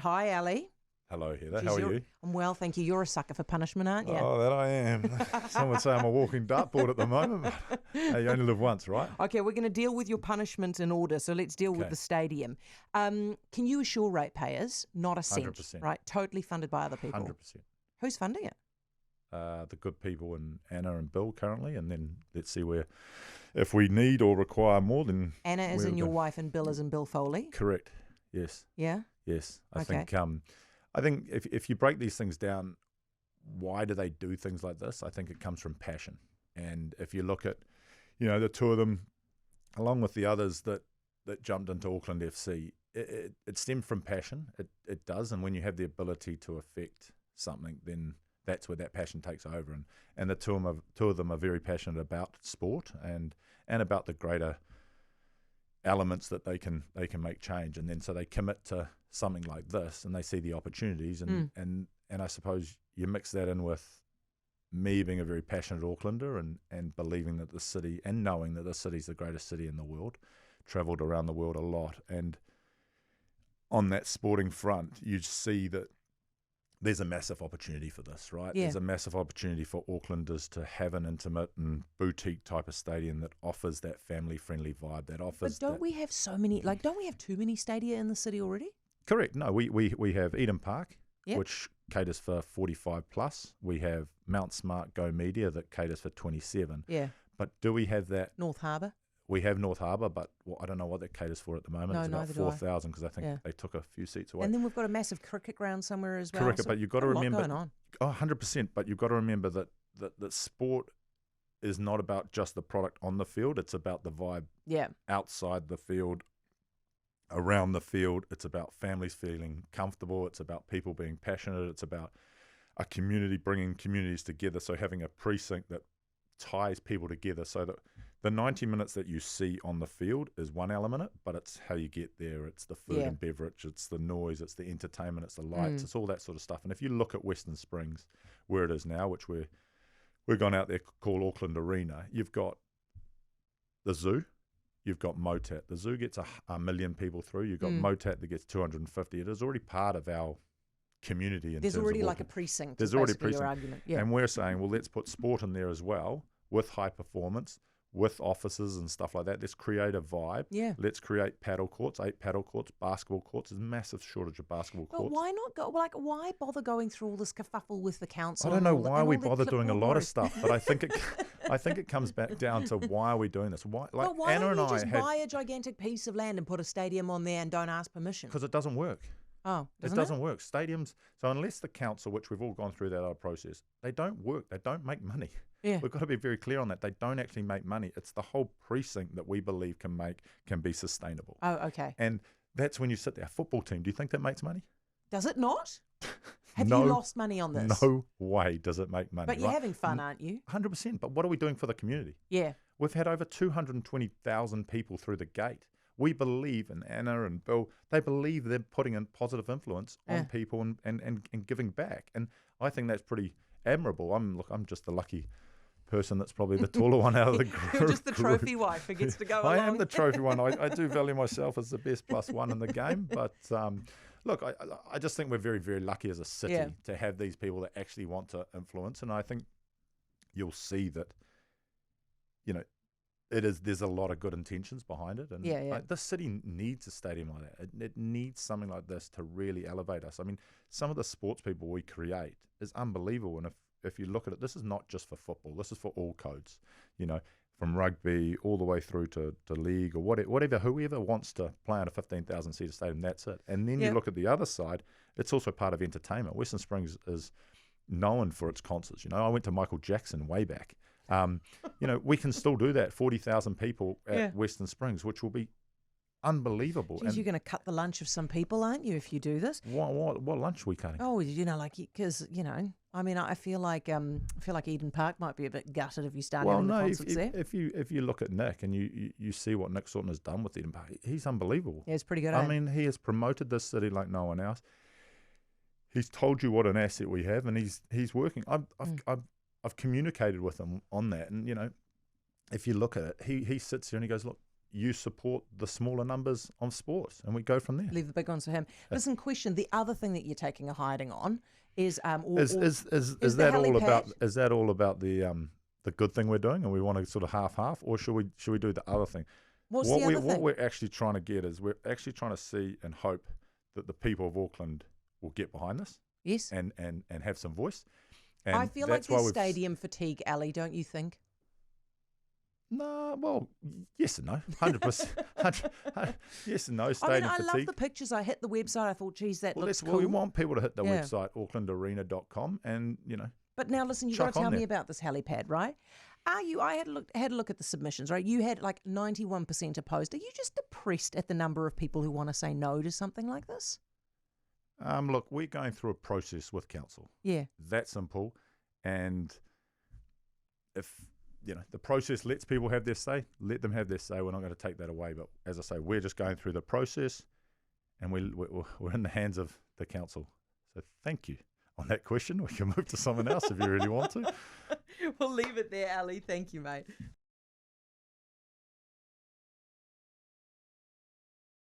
Hi, Ali. Hello, Heather. How are you? I'm well, thank you. You're a sucker for punishment, aren't you? Oh, that I am. Some would say I'm a walking dartboard at the moment, but hey, you only live once, right? Okay, we're going to deal with your punishment in order, so let's deal with the stadium. Can you assure ratepayers, not a cent, 100%. right? Totally funded by other people. 100%. Who's funding it? The good people in Anna and Bill currently, and then let's see where, if we need or require more, then Anna is in your wife and Bill is in Bill Foley? Correct, yes. Yeah? Yes, I think if you break these things down, why do they do things like this? I think it comes from passion. And if you look at, the two of them, along with the others that jumped into Auckland FC, it stemmed from passion. It does. And when you have the ability to affect something, then that's where that passion takes over. And the two of them are very passionate about sport and about the greater elements that they can make change. And then so they commit to something like this, and they see the opportunities, and I suppose you mix that in with me being a very passionate Aucklander and believing that the city, and knowing that the city's the greatest city in the world, travelled around the world a lot, and on that sporting front, you see that there's a massive opportunity for this, right? Yeah. There's a massive opportunity for Aucklanders to have an intimate and boutique type of stadium that offers that family-friendly vibe, that offers. But don't we have so many? Don't we have too many stadia in the city already? Correct. No, we have Eden Park, Yep. which caters for 45 plus. We have Mount Smart Go Media that caters for 27. Yeah. But do we have that? North Harbour? We have North Harbour, but I don't know what that caters for at the moment. No, it's about neither do I. 4,000 because I think they took a few seats away. And then we've got a massive cricket ground somewhere as well. Correct, so but you've got to remember. Going on. Oh, 100%. But you've got to remember that sport is not about just the product on the field. It's about the vibe outside the field, around the field. It's about families feeling comfortable. It's about people being passionate. It's about a community, bringing communities together. So having a precinct that ties people together so that the 90 minutes that you see on the field is one element, but it's how you get there. It's the food and beverage. It's the noise. It's the entertainment. It's the lights. It's all that sort of stuff. And if you look at Western Springs, where it is now, which we're gone out there called Auckland Arena, you've got the zoo. You've got Motat. The zoo gets a million people through. You've got Motat that gets 250. It is already part of our community. There's already like a precinct. There's already a precinct. Your argument. Yeah. And we're saying, well, let's put sport in there as well with high performance, with offices and stuff like that. Let's create a vibe. Yeah. Let's create paddle courts, 8 paddle courts, basketball courts. There's a massive shortage of basketball courts. But why not go? Why bother going through all this kerfuffle with the council? I don't know why we bother doing a lot of stuff, but I think it comes back down to why are we doing this? Why Anna don't you just buy a gigantic piece of land and put a stadium on there and don't ask permission? Because it doesn't work. Oh, it doesn't work. Stadiums, so unless the council, which we've all gone through that other process, they don't work. They don't make money. Yeah. We've got to be very clear on that. They don't actually make money. It's the whole precinct that we believe can be sustainable. Oh, okay. And that's when you sit there. A football team, do you think that makes money? Does it not? Have you lost money on this? No way does it make money. But you're having fun, aren't you? 100%. But what are we doing for the community? Yeah. We've had over 220,000 people through the gate. We believe, and Anna and Bill, they believe they're putting a positive influence on people and giving back. And I think that's pretty admirable. I'm just the lucky person that's probably the taller one out of the group. You're just the trophy wife who gets to go along. I am the trophy one. I do value myself as the best +1 in the game. But look, I just think we're very, very lucky as a city to have these people that actually want to influence. And I think you'll see that, there's a lot of good intentions behind it. And the city needs a stadium like that. It needs something like this to really elevate us. I mean, some of the sports people we create is unbelievable. And if you look at it, this is not just for football. This is for all codes, from rugby all the way through to league or whatever, whoever wants to play on a 15,000 seater stadium, that's it. And then you look at the other side, it's also part of entertainment. Western Springs is known for its concerts. I went to Michael Jackson way back. We can still do that. 40,000 people at Western Springs, which will be unbelievable. Geez, you're going to cut the lunch of some people, aren't you, if you do this? What lunch are we cutting? Oh, because I mean, I feel like Eden Park might be a bit gutted if you start having the concerts there. If you look at Nick and you see what Nick Sutton has done with Eden Park, he's unbelievable. Yeah, it's pretty good. I mean, he has promoted this city like no one else. He's told you what an asset we have, and he's working. I've communicated with him on that, and if you look at it, he sits here and he goes, look, you support the smaller numbers of sports, and we go from there. Leave the big ones for him. Listen, question: the other thing that you're taking a hiding on is is that all about the good thing we're doing, and we want to sort of half, or should we do the other thing? What's the other thing? What we're actually trying to get is we're actually trying to see and hope that the people of Auckland will get behind this. Yes. And have some voice. And I feel like there's stadium fatigue, Ali, don't you think? No, well, yes and no, 100%. Yes and no, stadium fatigue. I love the pictures. I hit the website. I thought, geez, that looks cool. Well, we want people to hit the website, aucklandarena.com, and, But now listen, you've got to tell me about this helipad, right? I had a look at the submissions, right? You had like 91% opposed. Are you just depressed at the number of people who want to say no to something like this? Look, we're going through a process with council. Yeah. That simple. And if, the process lets people have their say, let them have their say. We're not going to take that away. But as I say, we're just going through the process, and we're in the hands of the council. So thank you. On that question, we can move to someone else if you really want to. We'll leave it there, Ali. Thank you, mate.